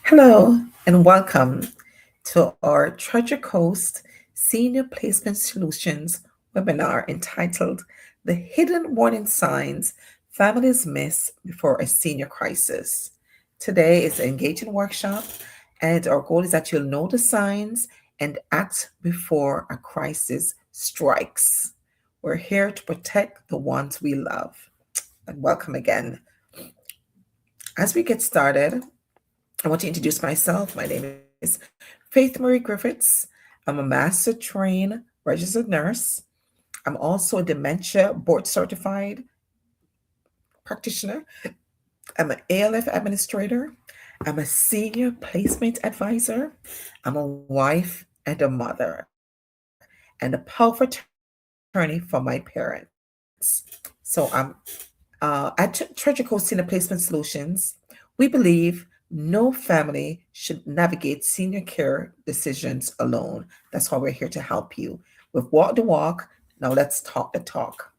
Hello and welcome to our Treasure Coast Senior Placement Solutions webinar entitled The Hidden Warning Signs Families Miss Before a Senior Crisis. Today is an engaging workshop, and our goal is that you'll know the signs and act before a crisis strikes. We're here to protect the ones we love. And welcome again. As we get started, I want to introduce myself. My name is Faith Marie Griffiths. I'm a master trained registered nurse. I'm also a dementia board certified practitioner. I'm an ALF administrator. I'm a senior placement advisor. I'm a wife and a mother and a powerful attorney for my parents. So at Treasure Coast Senior Placement Solutions, we believe no family should navigate senior care decisions alone. That's why we're here to help you. We've walked the walk. Now let's talk the talk.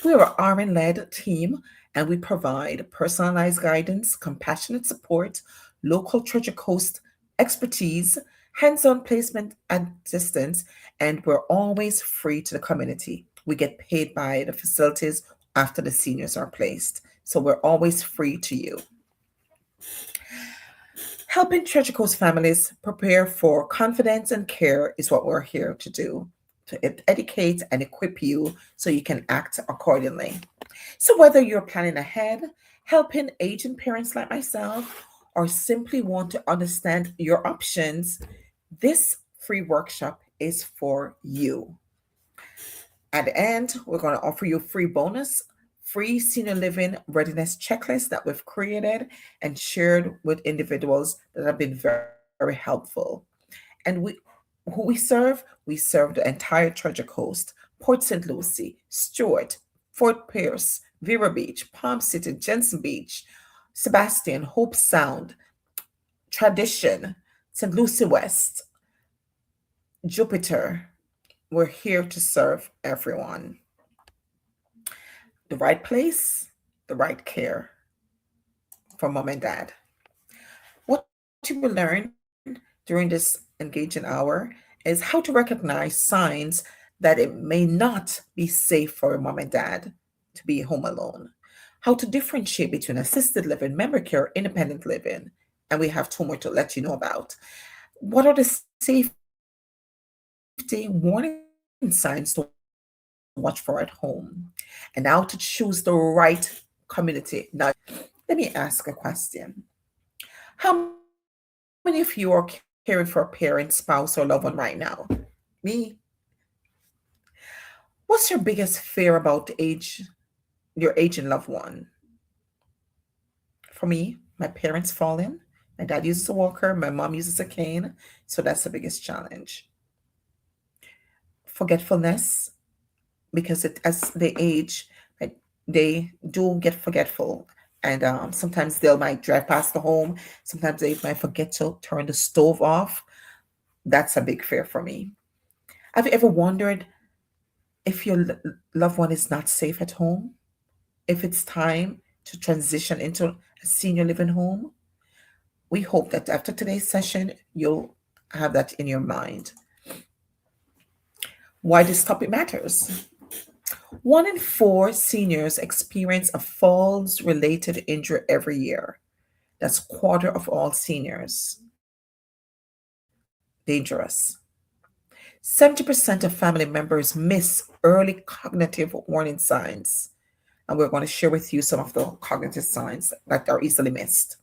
We're an RN led team and we provide personalized guidance, compassionate support, local Treasure Coast expertise, hands on placement assistance, and we're always free to the community. We get paid by the facilities after the seniors are placed. So we're always free to you. Helping Treasure Coast families prepare for confidence and care is what we're here to do, to educate and equip you so you can act accordingly. So, whether you're planning ahead, helping aging parents like myself, or simply want to understand your options, this free workshop is for you. At the end, we're going to offer you a free bonus, free senior living readiness checklist that we've created and shared with individuals that have been very helpful. And who we serve the entire Treasure Coast, Port St. Lucie, Stewart, Fort Pierce, Vera Beach, Palm City, Jensen Beach, Sebastian, Hope Sound, Tradition, St. Lucie West, Jupiter. We're here to serve everyone. The right place, the right care for mom and dad. What you will learn during this engaging hour is how to recognize signs that it may not be safe for a mom and dad to be home alone, how to differentiate between assisted living, memory care, independent living, and we have two more to let you know about. What are the safety warning signs to watch for at home? And how to choose the right community. Now, let me ask a question. How many of you are caring for a parent, spouse, or loved one right now? Me. What's your biggest fear about your aging loved one? For me, my parents falling. My dad uses a walker, my mom uses a cane, so that's the biggest challenge. Forgetfulness, because as they age, right, they do get forgetful. And sometimes they might drive past the home. Sometimes they might forget to turn the stove off. That's a big fear for me. Have you ever wondered if your loved one is not safe at home? If it's time to transition into a senior living home? We hope that after today's session, you'll have that in your mind. Why this topic matters. 1 in 4 seniors experience a falls related injury every year. That's a quarter of all seniors. Dangerous. 70% of family members miss early cognitive warning signs. And we're going to share with you some of the cognitive signs that are easily missed.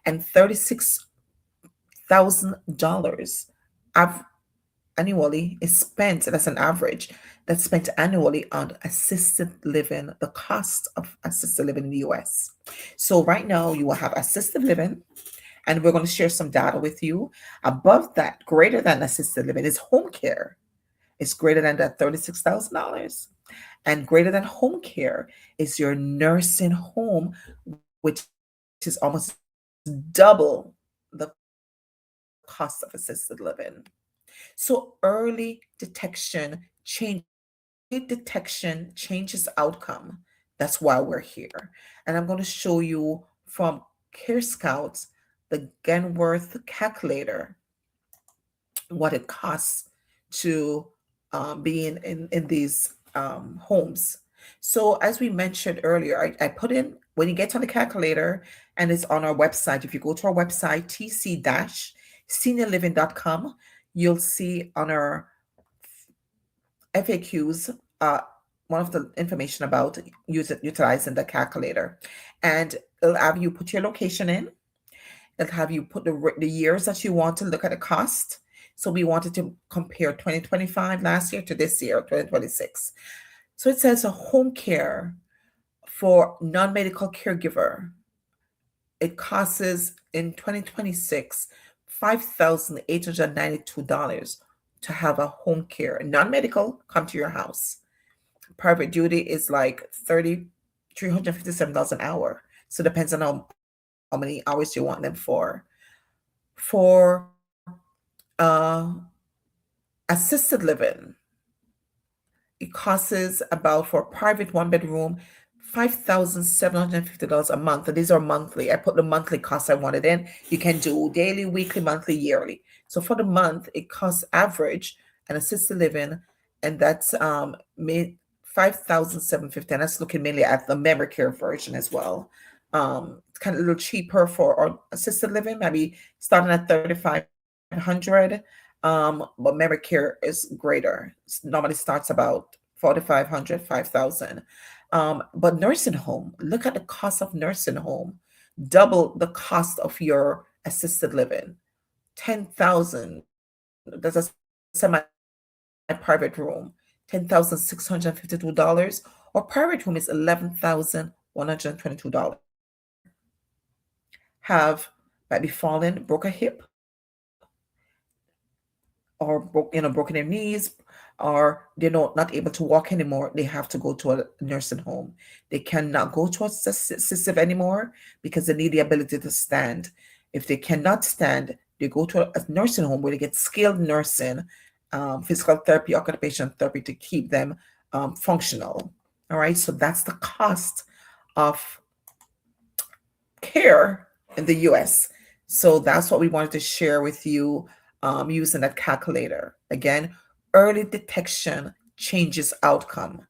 And $36,000 annually is spent, that's an average, that's spent annually on assisted living, the cost of assisted living in the US. So right now you will have assisted living, and we're going to share some data with you. Above that, greater than assisted living is home care. It's greater than that $36,000. And greater than home care is your nursing home, which is almost double the cost of assisted living. So early detection changes outcome. That's why we're here. And I'm going to show you from Care Scouts, the Genworth calculator, what it costs to be in these homes. So, as we mentioned earlier, I put in when you get on the calculator, and it's on our website. If you go to our website, tc-seniorliving.com, you'll see on our FAQs one of the information about utilizing the calculator. And it'll have you put your location in. It'll have you put the years that you want to look at the cost. So we wanted to compare 2025 last year to this year, 2026. So it says a home care for non-medical caregiver. It costs in 2026 $5,892 to have a home care. Non-medical come to your house. Private duty is like $357 an hour. So it depends on how many hours you want them for. For uh, assisted living, it costs about for a private one bedroom $5,750 a month. And these are monthly. I put the monthly cost I wanted in. You can do daily, weekly, monthly, yearly. So for the month, it costs average an assisted living, and that's 5,750. And that's looking mainly at the memory care version as well. It's kind of a little cheaper for our assisted living, maybe starting at 3,500. But memory care is greater. Normally starts about 4,500, 5,000. But nursing home, look at the cost of nursing home, double the cost of your assisted living. 10,000. That's a semi-private room. $10,652, or private room is $11,122. Have might be fallen, broke a hip, or broken their knees, or they're not able to walk anymore. They have to go to a nursing home. They cannot go to a assistive anymore because they need the ability to stand. If they cannot stand, they go to a nursing home where they get skilled nursing, physical therapy, occupational therapy to keep them functional. All right, so that's the cost of care in the US. So that's what we wanted to share with you using that calculator. Again, early detection changes outcome.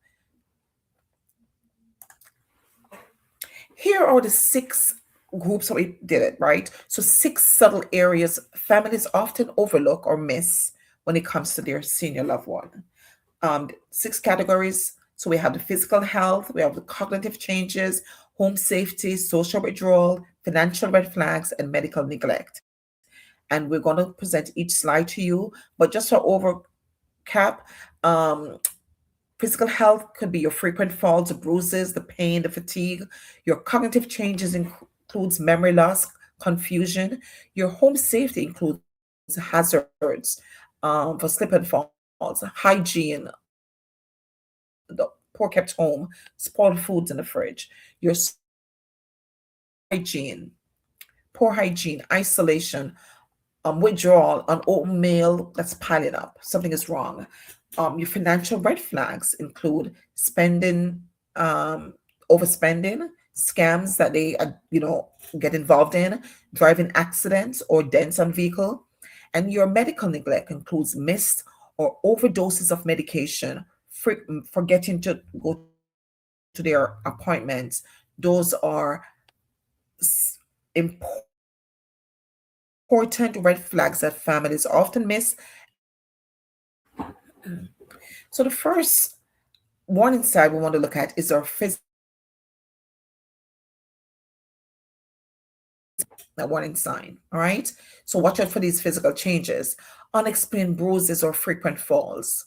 Here are the 6 groups that we did it, right? So 6 subtle areas families often overlook or miss when it comes to their senior loved one. 6 categories. So we have the physical health, we have the cognitive changes, home safety, social withdrawal, financial red flags, and medical neglect. And we're going to present each slide to you. But just for overcap, physical health could be your frequent falls, the bruises, the pain, the fatigue. Your cognitive changes includes memory loss, confusion. Your home safety includes hazards for slip and falls, hygiene, the poor kept home, spoiled foods in the fridge. Your social hygiene, poor hygiene, isolation, withdrawal, an open mail that's piling up. Something is wrong. Your financial red flags include spending, overspending, scams that they, get involved in, driving accidents or dents on vehicle. And your medical neglect includes missed or overdoses of medication, forgetting to go to their appointments. Those are important red flags that families often miss and overlook. So the first warning sign we want to look at is our physical sign. That warning sign. All right. So watch out for these physical changes: unexplained bruises or frequent falls,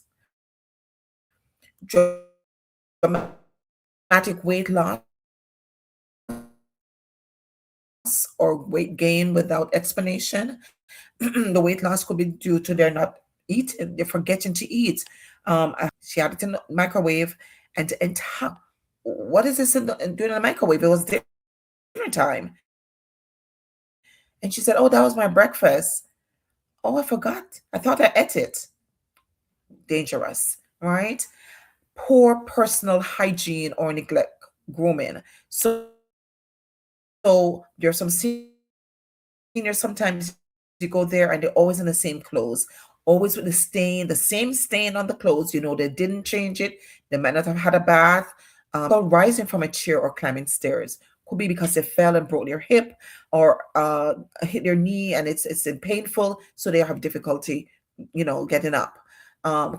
dramatic weight loss or weight gain without explanation. The weight loss could be due to they're not they're forgetting to eat. She had it in the microwave, and what is this doing in the microwave? It was dinner time. And she said, "Oh, that was my breakfast. Oh, I forgot. I thought I ate it." Dangerous, right? Poor personal hygiene or neglect grooming. So So there's some seniors sometimes you go there and they're always in the same clothes, always with the stain, the same stain on the clothes. They didn't change it. They might not have had a bath. They might not recall rising from a chair or climbing stairs. Could be because they fell and broke their hip or hit their knee and it's painful, so they have difficulty, getting up.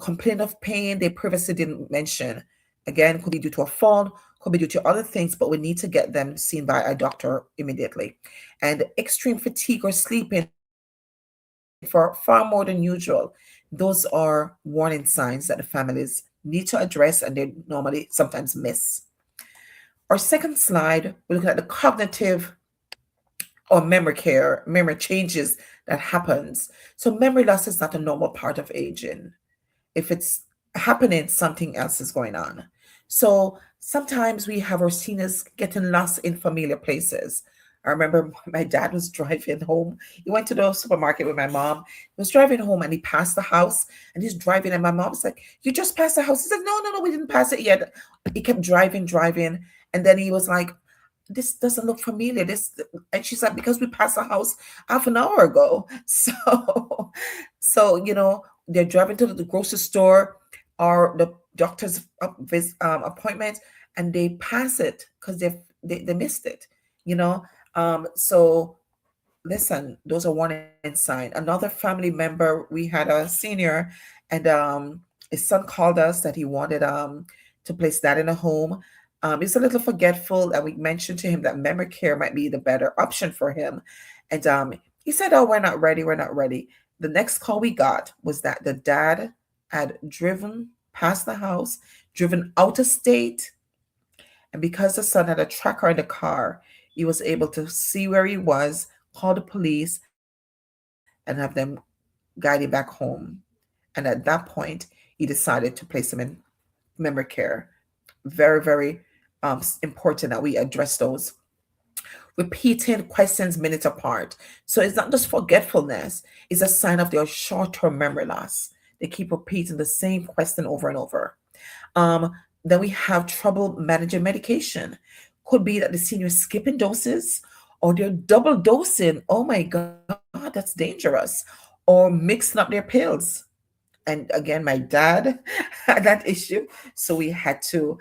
Complain of pain they previously didn't mention. Again, could be due to a fall, could be due to other things, but we need to get them seen by a doctor immediately. And extreme fatigue or sleeping for far more than usual, those are warning signs that the families need to address and they normally sometimes miss. Our second slide, we look at the cognitive or memory changes that happens. So memory loss is not a normal part of aging. If it's happening, something else is going on. So sometimes we have our seniors getting lost in familiar places. I remember my dad was driving home. He went to the supermarket with my mom. He was driving home and he passed the house and he's driving. And my mom's like, "You just passed the house." He said, "No, no, no, we didn't pass it yet." He kept driving, driving. And then he was like, "This doesn't look familiar." And she's like, "Because we passed the house half an hour ago." So they're driving to the grocery store or the doctor's appointment, and they pass it because they missed it. You know, so listen, those are warning sign. Another family member, we had a senior, and his son called us that he wanted to place that in a home. He's a little forgetful, and we mentioned to him that memory care might be the better option for him. And he said, "Oh, we're not ready. We're not ready." The next call we got was that the dad had driven past the house, driven out of state, and because the son had a tracker in the car, he was able to see where he was, call the police, and have them guide him back home. And at that point, he decided to place him in memory care. Very, very important that we address those. Repeating questions minutes apart. So it's not just forgetfulness, it's a sign of their short term memory loss. They keep repeating the same question over and over. Um, then we have trouble managing medication. Could be that the senior is skipping doses or they're double dosing. Oh my God, that's dangerous. Or mixing up their pills. And again, my dad had that issue. So we had to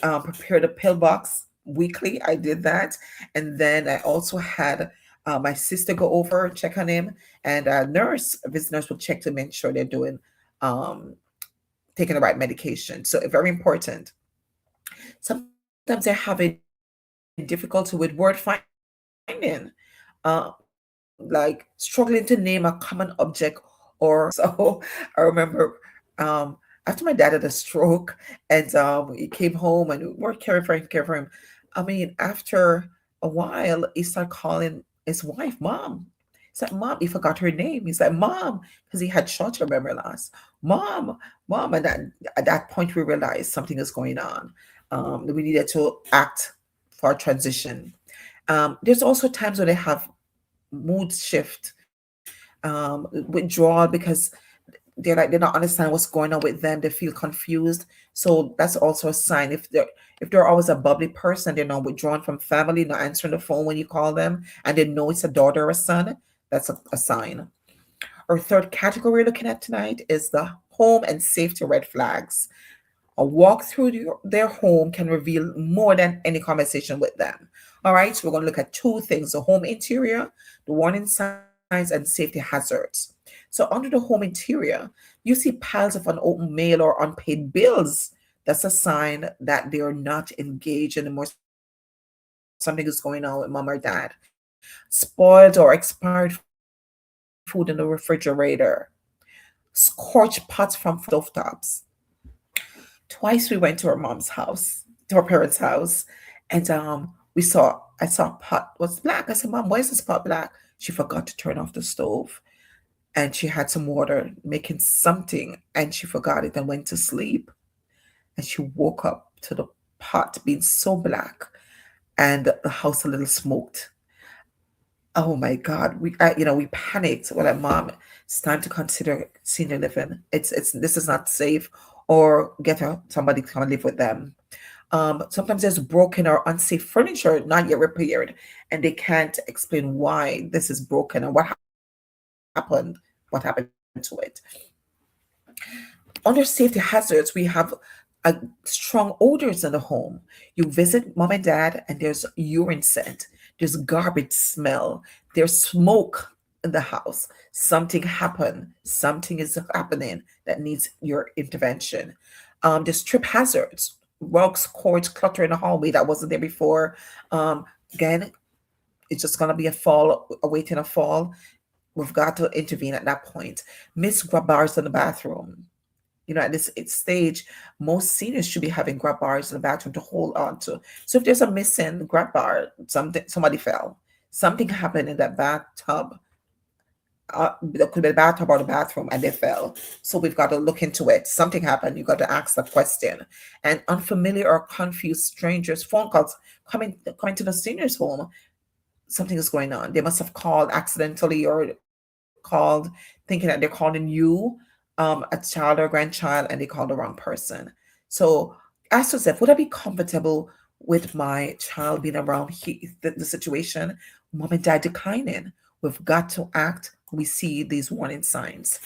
prepare the pill box weekly. I did that. And then I also had my sister go over, check on him, and a nurse, a visit nurse, will check to make sure they're doing um, taking the right medication. So very important. Sometimes they're having difficulty with word finding, like struggling to name a common object or something. So I remember after my dad had a stroke and he came home and we were caring for him. I mean, after a while, he started calling his wife mom. He's like, "Mom," he forgot her name. He's like, "Mom," because he had short-term memory loss. "Mom, mom." And at that point, we realized something is going on. We needed to act for a transition. There's also times when they have mood shift, withdrawal because they're not understanding what's going on with them. They feel confused. So that's also a sign. If they're always a bubbly person, they're not withdrawn from family, not answering the phone when you call them, and they know it's a daughter or a son, that's a sign. Our third category we're looking at tonight is the home and safety red flags. A walk through their home can reveal more than any conversation with them. All right, so we're going to look at two things: the home interior, the warning signs, and safety hazards. So, under the home interior, you see piles of unopened mail or unpaid bills. That's a sign that they are not engaged anymore. Something is going on with mom or dad. Spoiled or expired food in the refrigerator, scorched pots from fire, stovetops. Twice we went to our mom's house, to our parents' house, and I saw a pot was black. I said, "Mom, why is this pot black?" She forgot to turn off the stove, and she had some water making something, and she forgot it and went to sleep. And she woke up to the pot being so black, and the house a little smoked. Oh my God, we panicked. We're like, "Mom, it's time to consider senior living. This is not safe, or get somebody to come and live with them." Sometimes there's broken or unsafe furniture not yet repaired, and they can't explain why this is broken and what happened to it. Under safety hazards, we have a strong odors in the home. You visit mom and dad, and there's urine scent, there's garbage smell, there's smoke in the house. Something happened. Something is happening that needs your intervention. There's trip hazards, rugs, cords, clutter in the hallway that wasn't there before. Again, it's just gonna be a fall, awaiting a fall. We've got to intervene at that point. Miss grab bars in the bathroom. At this stage, most seniors should be having grab bars in the bathroom to hold on to. So if there's a missing grab bar, somebody fell, something happened in that bathtub, that could be the bathtub or the bathroom, and they fell. So we've got to look into it. Something happened. You got to ask the question. And unfamiliar or confused strangers, phone calls coming to the seniors' home. Something is going on. They must have called accidentally or called thinking that they're calling you, a child or grandchild, and they called the wrong person. So ask yourself, would I be comfortable with my child being around the situation? Mom and dad declining. We've got to act. We see these warning signs.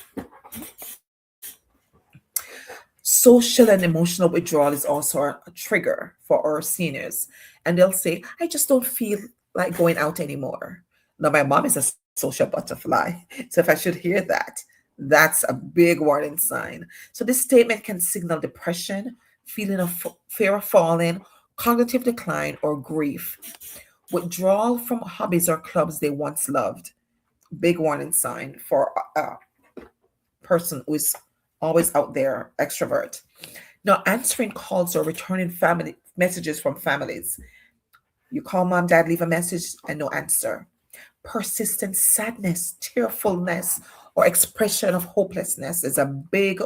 Social and emotional withdrawal is also a trigger for our seniors. And they'll say, I just don't feel like going out anymore. Now, my mom is a social butterfly. So if I should hear that, that's a big warning sign. So this statement can signal depression, feeling of fear of falling, cognitive decline, or grief. Withdrawal from hobbies or clubs they once loved. Big warning sign for a person who is always out there, extrovert. Now, answering calls or returning family messages from families. You call mom, dad, leave a message, and no answer. Persistent sadness, tearfulness, or expression of hopelessness is a big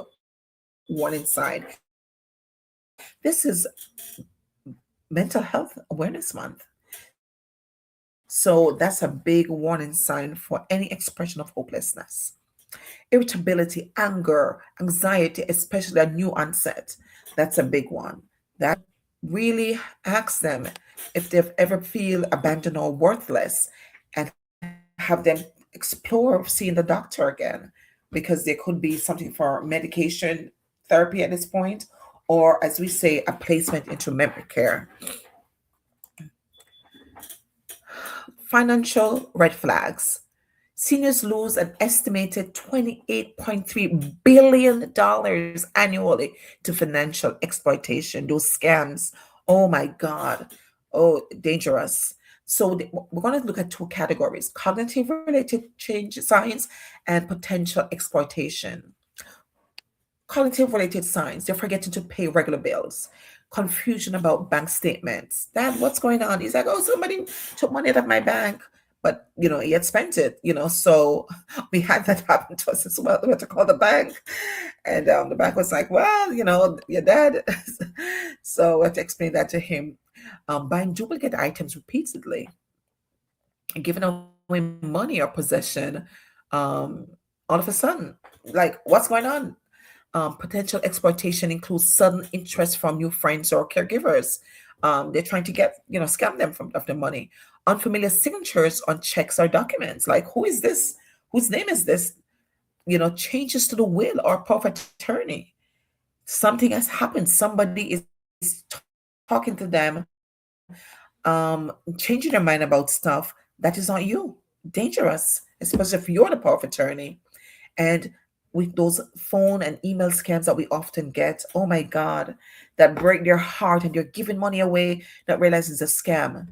warning sign. This is Mental Health Awareness Month. So that's a big warning sign for any expression of hopelessness. Irritability, anger, anxiety, especially a new onset. That's a big one. That you got to really ask them if they've ever feel abandoned or worthless, and have them explore seeing the doctor again, because there could be something for medication therapy at this point, or as we say, a placement into memory care. Financial red flags. Seniors lose an estimated $28.3 billion annually to financial exploitation, those scams. Oh my God. Oh, dangerous. So we're going to look at two categories: cognitive related change signs and potential exploitation. Cognitive related signs, they're forgetting to pay regular bills, confusion about bank statements. Dad, what's going on? He's like, oh, somebody took money out of my bank, but he had spent it, so we had that happen to us as well. We had to call the bank, and the bank was like, well, your dad. So we had to explain that to him. Buying duplicate items repeatedly, giving away money or possession, um, all of a sudden, like, what's going on? Potential exploitation includes sudden interest from new friends or caregivers. They're trying to scam them of the money. Unfamiliar signatures on checks or documents. Like, who is this? Whose name is this? Changes to the will or power of attorney. Something has happened. Somebody is talking to them, changing their mind about stuff that is not you. Dangerous, especially if you're the power of attorney. And with those phone and email scams that we often get, oh my God, that break their heart, and they're giving money away, not realize it's a scam.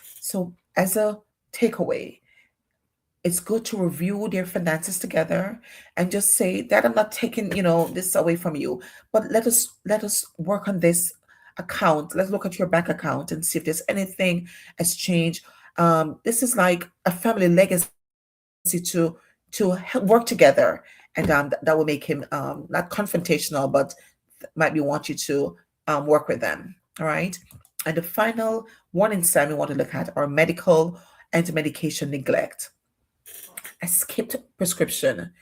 So, as a takeaway, it's good to review their finances together and just say that I'm not taking, this away from you, but let us work on this account. Let's look at your bank account and see if there's anything has changed. This is like a family legacy to work together, and that will make him not confrontational, but might be want you to work with them. All right. And the final warning sign we want to look at are medical and medication neglect. A skipped prescription,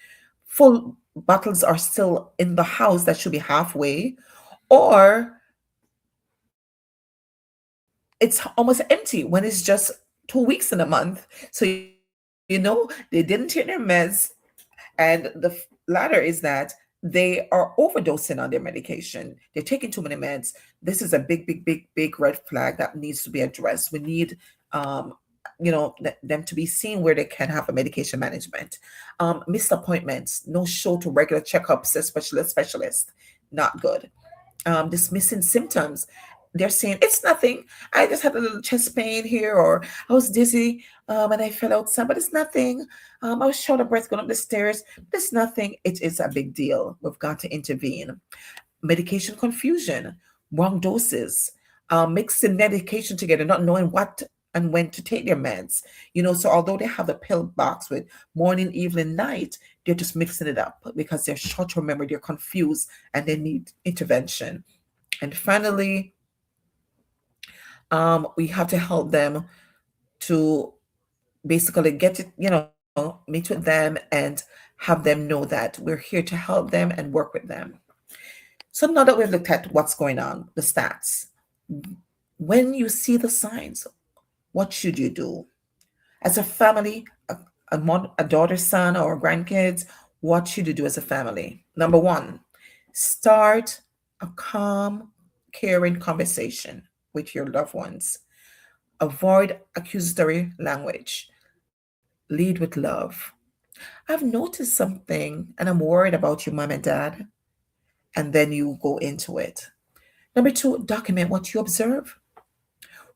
full bottles are still in the house that should be halfway, or it's almost empty when it's just 2 weeks in a month. So, they didn't take their meds. And the latter is that they are overdosing on their medication. They're taking too many meds. This is a big, big, big, big red flag that needs to be addressed. We need, um, them to be seen where they can have a medication management. Missed appointments, no show to regular checkups, especially specialist, not good. Dismissing symptoms. They're saying it's nothing. I just had a little chest pain here, or I was dizzy, and I fell outside, but it's nothing. I was short of breath going up the stairs. It's nothing. It is a big deal. We've got to intervene. Medication confusion, wrong doses, mixing medication together, not knowing what and when to take their meds. So although they have the pill box with morning, evening, night, they're just mixing it up because they're short term memory, they're confused, and they need intervention. And finally, we have to help them to basically get it, meet with them and have them know that we're here to help them and work with them. So now that we've looked at what's going on, the stats, when you see the signs, what should you do? As a family, a daughter, son, or grandkids, what should you do as a family? Number one, start a calm, caring conversation with your loved ones. Avoid accusatory language. Lead with love. I've noticed something and I'm worried about you, mom and dad. And then you go into it. Number two, document what you observe.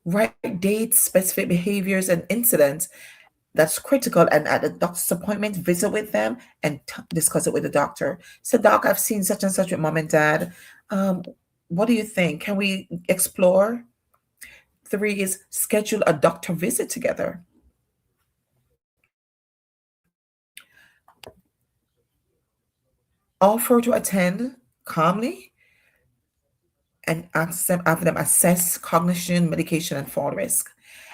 Write dates, specific behaviors, and incidents. That's critical. And at the doctor's appointment, visit with them and discuss it with the doctor. So, doc, I've seen such and such with mom and dad. Um, what do you think? Can we explore? Three is schedule a doctor visit together. Offer to attend calmly and ask them, have them assess cognition, medication, and fall risk.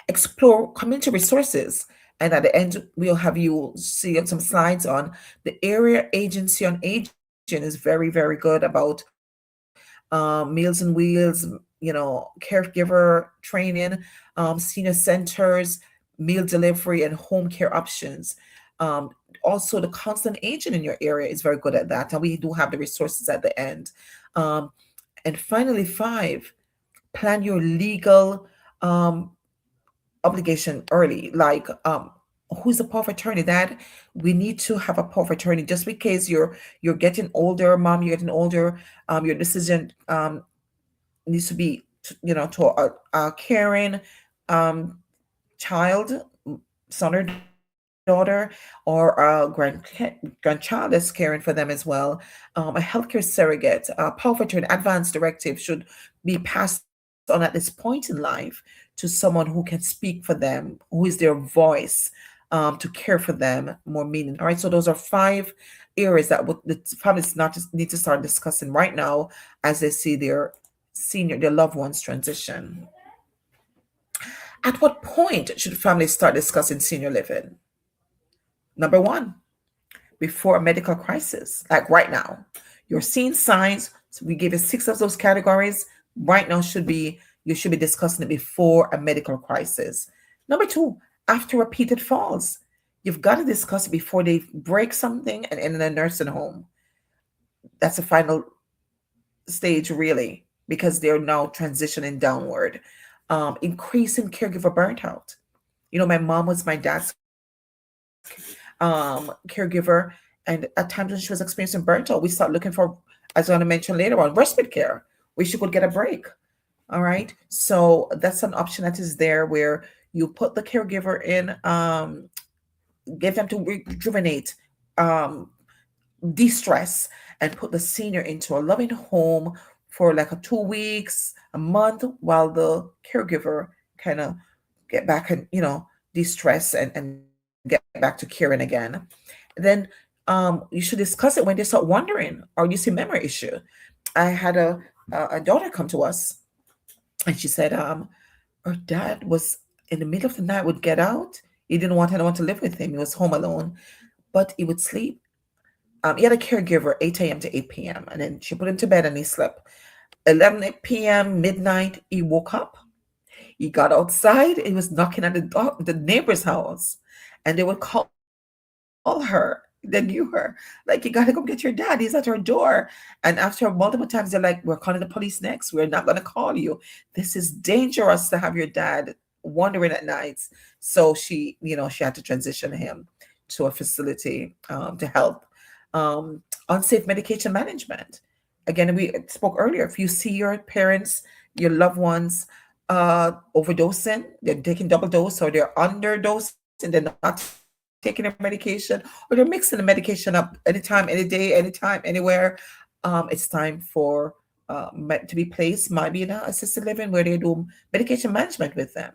Explore community resources. And at the end, we'll have you see some slides on the area agency on aging is very, very good about Meals and Wheels, caregiver training, senior centers, meal delivery, and home care options. Um, Also, the constant aging in your area is very good at that. And we do have the resources at the end. Um, and finally, five, plan your legal um, obligation early. Like, who's the power of attorney? That we need to have a power of attorney just because you're getting older, mom. You're getting older. Your decision needs to be, to a caring um, child, son or daughter, or a grandchild that's caring for them as well. A healthcare surrogate, a power of attorney, advance directive should be passed on at this point in life to someone who can speak for them, who is their voice, to care for them more meaning. All right, so those are five areas that the families not just need to start discussing right now as they see their loved ones transition. At what point should families start discussing senior living? Number one, before a medical crisis, like right now. You're seeing signs. So we gave you six of those categories. Right now you should be discussing it before a medical crisis. Number two, after repeated falls. You've got to discuss it before they break something and end in a nursing home. That's the final stage, really, because they're now transitioning downward. Increasing caregiver burnout. My mom was my dad's caregiver, and at times when she was experiencing burnout, we start looking for, as I'm going to mention later on, respite care, where she could get a break. All right, so that's an option that is there where you put the caregiver in, give them to rejuvenate, um, de-stress, and put the senior into a loving home for like a 2 weeks, a month, while the caregiver kind of get back and de-stress and get back to caring again. Then you should discuss it when they start wondering or you see memory issue. I had a daughter come to us, and she said her dad was in the middle of the night would get out. He didn't want anyone to live with him. He was home alone, but he would sleep. He had a caregiver 8 a.m. to 8 p.m. And then she put him to bed and he slept. 11 p.m., midnight, he woke up. He got outside, he was knocking at the neighbor's house, and they would call her. They knew her. Like, you gotta go get your dad. He's at her door. And after multiple times, they're like, we're calling the police next. We're not gonna call you. This is dangerous to have your dad wandering at nights. So she had to transition him to a facility to help. Unsafe medication management. Again, we spoke earlier. If you see your parents, your loved ones overdosing, they're taking double dose, or they're underdosing, they're not taking their medication, or they're mixing the medication up anytime, any day, anytime, anywhere, it's time for to be placed, might be in a assisted living where they do medication management with them.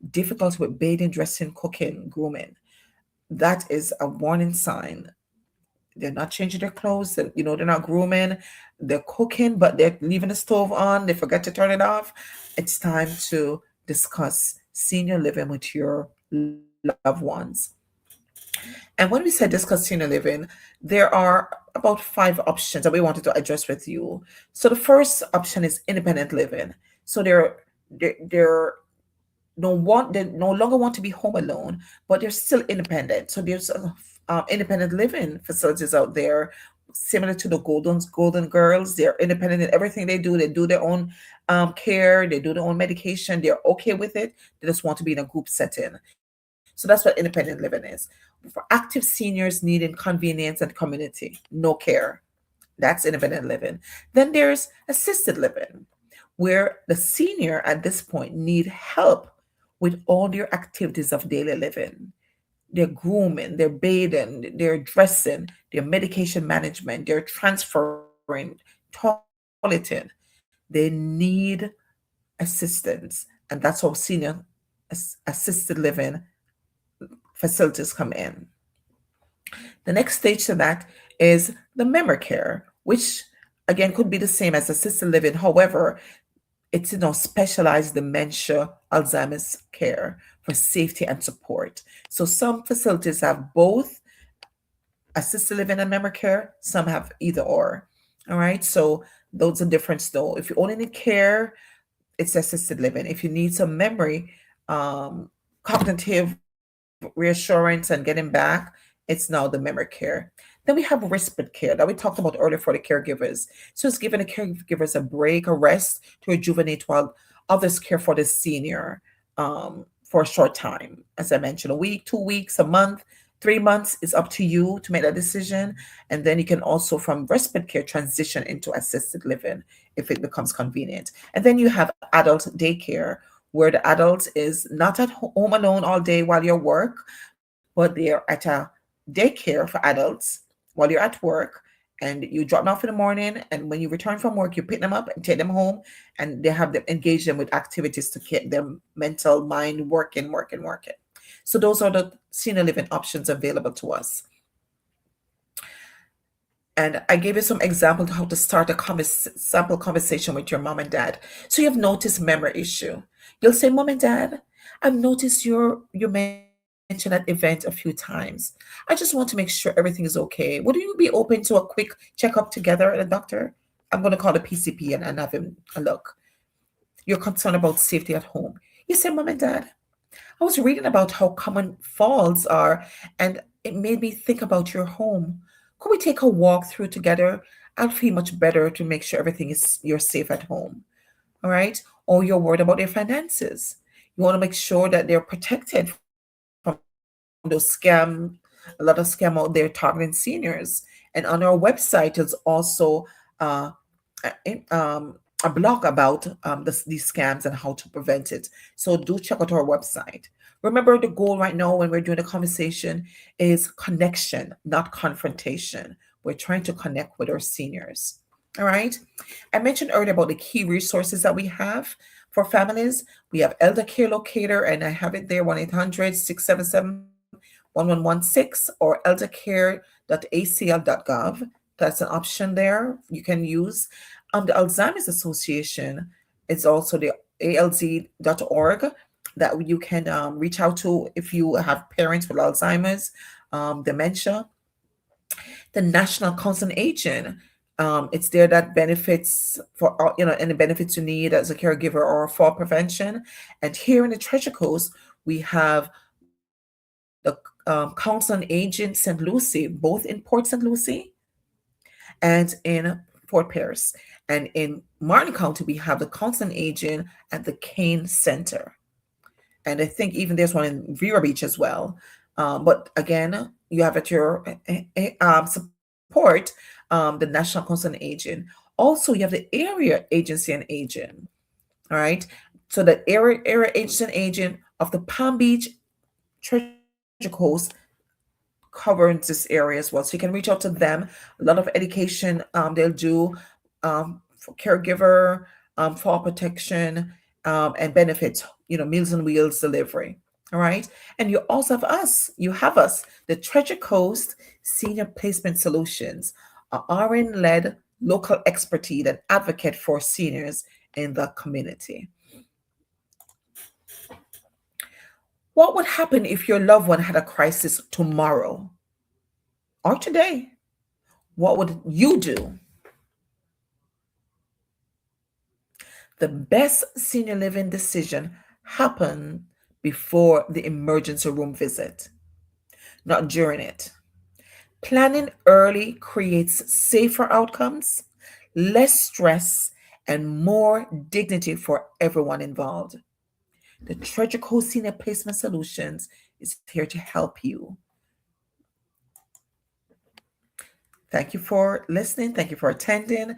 Difficulty with bathing, dressing, cooking, grooming. That is a warning sign. They're not changing their clothes. They're not grooming. They're cooking, but they're leaving the stove on. They forget to turn it off. It's time to discuss senior living with your loved ones. And when we say discuss senior living, there are about 5 options that we wanted to address with you. So the first option is independent living. So they're they no longer want to be home alone, but they're still independent. So there's independent living facilities out there, similar to the Golden Girls. They're independent in everything they do. They do their own care. They do their own medication. They're okay with it. They just want to be in a group setting. So that's what independent living is. For active seniors needing convenience and community, no care. That's independent living. Then there's assisted living, where the senior at this point need help with all their activities of daily living. Their grooming, their bathing, their dressing, their medication management, their transferring, toileting. They need assistance. And that's how senior assisted living facilities come in. The next stage to that is the memory care, which again could be the same as assisted living. However, it's specialized dementia, Alzheimer's care for safety and support. So some facilities have both assisted living and memory care. Some have either or. All right. So those are different though. If you only need care, it's assisted living. If you need some memory, cognitive reassurance and getting back, it's now the memory care. Then we have respite care that we talked about earlier for the caregivers. So it's giving the caregivers a break, a rest to rejuvenate while others care for the senior for a short time. As I mentioned, a week, 2 weeks, a month, 3 months is up to you to make that decision. And then you can also, from respite care, transition into assisted living if it becomes convenient. And then you have adult daycare, where the adult is not at home alone all day while you work, but they're at a daycare for adults while you're at work, and you drop them off in the morning, and when you return from work, you pick them up and take them home, and they have them engage them with activities to keep their mental mind working. So those are the senior living options available to us. And I gave you some examples how to start a sample conversation with your mom and dad. So you've noticed memory issue. You'll say, "Mom and Dad, I've noticed you mentioned that event a few times. I just want to make sure everything is okay. Would you be open to a quick checkup together at a doctor? I'm going to call the PCP and have him a look. You're concerned about safety at home." You say, "Mom and Dad, I was reading about how common falls are, and it made me think about your home. Could we take a walk through together? I'll feel much better to make sure you're safe at home." All right? Or you're worried about their finances. You want to make sure that they're protected from those a lot of scam out there targeting seniors. And on our website is also a blog about these scams and how to prevent it. So do check out our website. Remember, the goal right now when we're doing a conversation is connection, not confrontation. We're trying to connect with our seniors. All right. I mentioned earlier about the key resources that we have for families. We have Elder Care Locator, and I have it there, 1-800-677-1116, or eldercare.acl.gov. That's an option there you can use. The Alzheimer's Association is also the alz.org that you can reach out to if you have parents with Alzheimer's, dementia. The National Council on Aging It's there that benefits for any benefits you need as a caregiver or fall prevention. And here in the Treasure Coast, we have the Council on Aging St. Lucie, both in Port St. Lucie and in Fort Pierce. And in Martin County, we have the Council on Aging at the Kane Center. And I think even there's one in Vero Beach as well. But again, you have at your support the National Council on Aging. Also, you have the Area Agency on Aging. All right. So the area Agency on Aging of the Palm Beach Treasure Coast covers this area as well. So you can reach out to them. A lot of education they'll do for caregiver, fall protection, and benefits, Meals on Wheels delivery. All right. And you also have us. You have us, the Treasure Coast Senior Placement Solutions, a RN led local expertise and advocate for seniors in the community. What would happen if your loved one had a crisis tomorrow or today? What would you do? The best senior living decision happen before the emergency room visit, not during it. Planning early creates safer outcomes, less stress, and more dignity for everyone involved. The Treasure Coast Senior Placement Solutions is here to help you. Thank you for listening. Thank you for attending.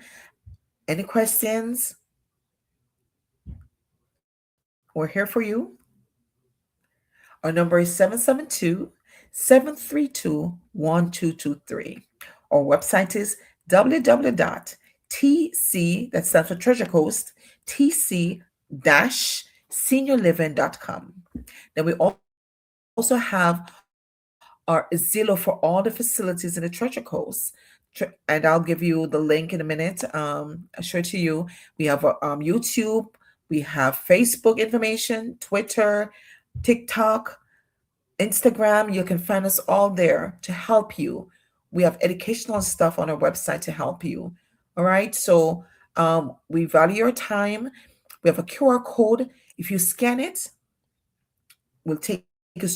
Any questions? We're here for you. Our number is 772-732-1223. Our website is www.tc, that stands for Treasure Coast, tc-seniorliving.com. Then we also have our Zillow for all the facilities in the Treasure Coast. And I'll give you the link in a minute. I'll show it to you. We have YouTube, we have Facebook information, Twitter, TikTok, Instagram. You can find us all there to help you. We have educational stuff on our website to help you. All right. So we value your time. We have a QR code. If you scan it, we'll take you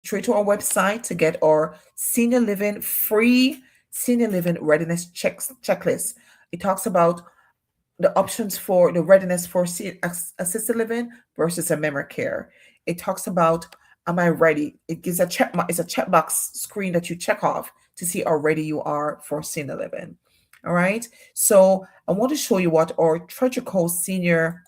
straight to our website to get our senior living readiness checklist. It talks about the options for the readiness for assisted living versus a memory care. It talks about, am I ready? It gives a check. It's a checkbox screen that you check off to see how ready you are for senior living. All right. So I want to show you what our Treasure Coast Senior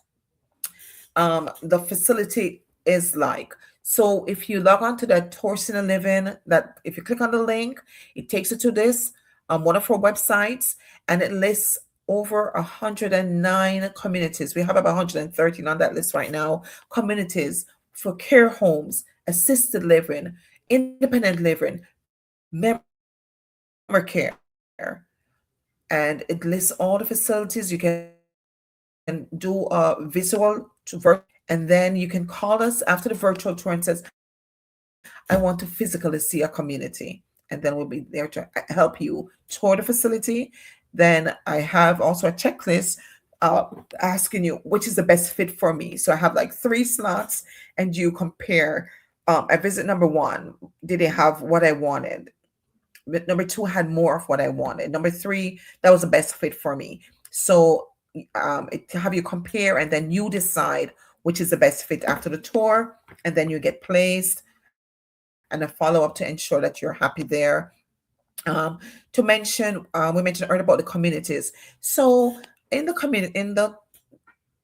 the facility is like. So if you log on to that Tour Senior Living, that if you click on the link, it takes you to this one of our websites, and it lists over 109 communities. We have about 113 on that list right now. Communities for care homes, assisted living, independent living, memory care, and it lists all the facilities. You can do a visual to virtual, and then you can call us after the virtual tour and says, I want to physically see a community. And then we'll be there to help you tour the facility. Then I have also a checklist asking you which is the best fit for me. So I have like 3 slots, and you compare. I visit number one. Did they have what I wanted? Number two had more of what I wanted. Number three, that was the best fit for me. So to have you compare, and then you decide which is the best fit after the tour, and then you get placed and a follow-up to ensure that you're happy there. To mention, we mentioned earlier about the communities. So in the community, in the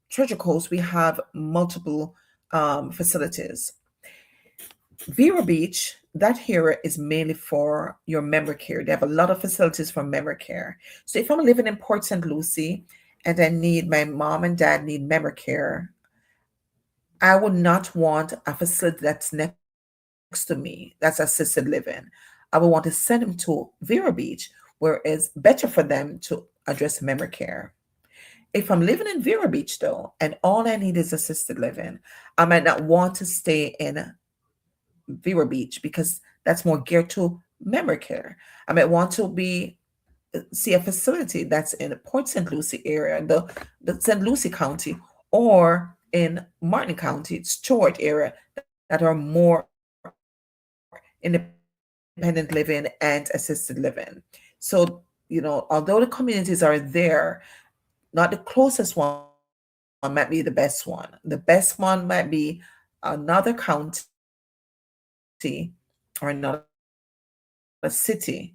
Treasure Coast, we have multiple facilities. Vero Beach, that here is mainly for your memory care. They have a lot of facilities for memory care. So if I'm living in Port St. Lucie and I need, my mom and dad need memory care, I would not want a facility that's next to me, that's assisted living. I would want to send them to Vero Beach, where it's better for them to address memory care. If I'm living in Vero Beach though, and all I need is assisted living, I might not want to stay in Vero Beach because that's more geared to memory care. I might want to be see a facility that's in the Port St. Lucie area, the St. Lucie County, or in Martin County, Stewart area, that are more independent living and assisted living. So, although the communities are there, not the closest one might be the best one. The best one might be another county or another city or another city,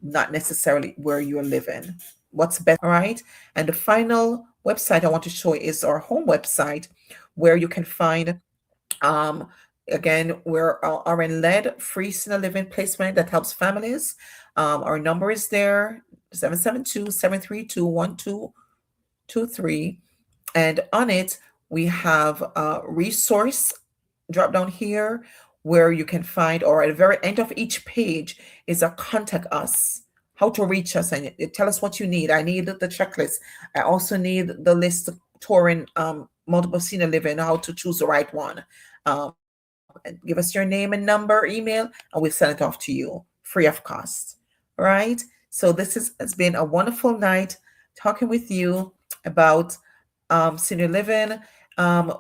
not necessarily where you're living. What's best for you, all right? And the final website I want to show is our home website, where you can find um, again, we're RN-led free senior living placement that helps families. Our number is there, 772-732-1223. And on it, we have a resource drop down here where you can find, or at the very end of each page is a contact us, how to reach us, and it tell us what you need. I need the checklist. I also need the list touring multiple senior living, how to choose the right one. And give us your name and number, email, and we'll send it off to you free of cost. Right? So has been a wonderful night talking with you about senior living.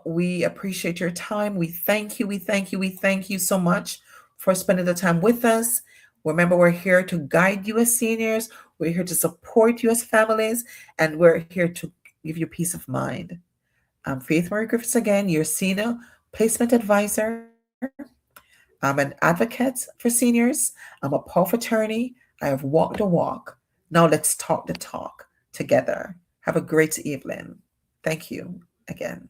We appreciate your time. We thank you. We thank you. We thank you so much for spending the time with us. Remember, we're here to guide you as seniors. We're here to support you as families, and we're here to give you peace of mind. I'm Faith Marie Griffiths again, your senior placement advisor. I'm an advocate for seniors. I'm a powerful attorney. I have walked the walk. Now let's talk the talk together. Have a great evening. Thank you again.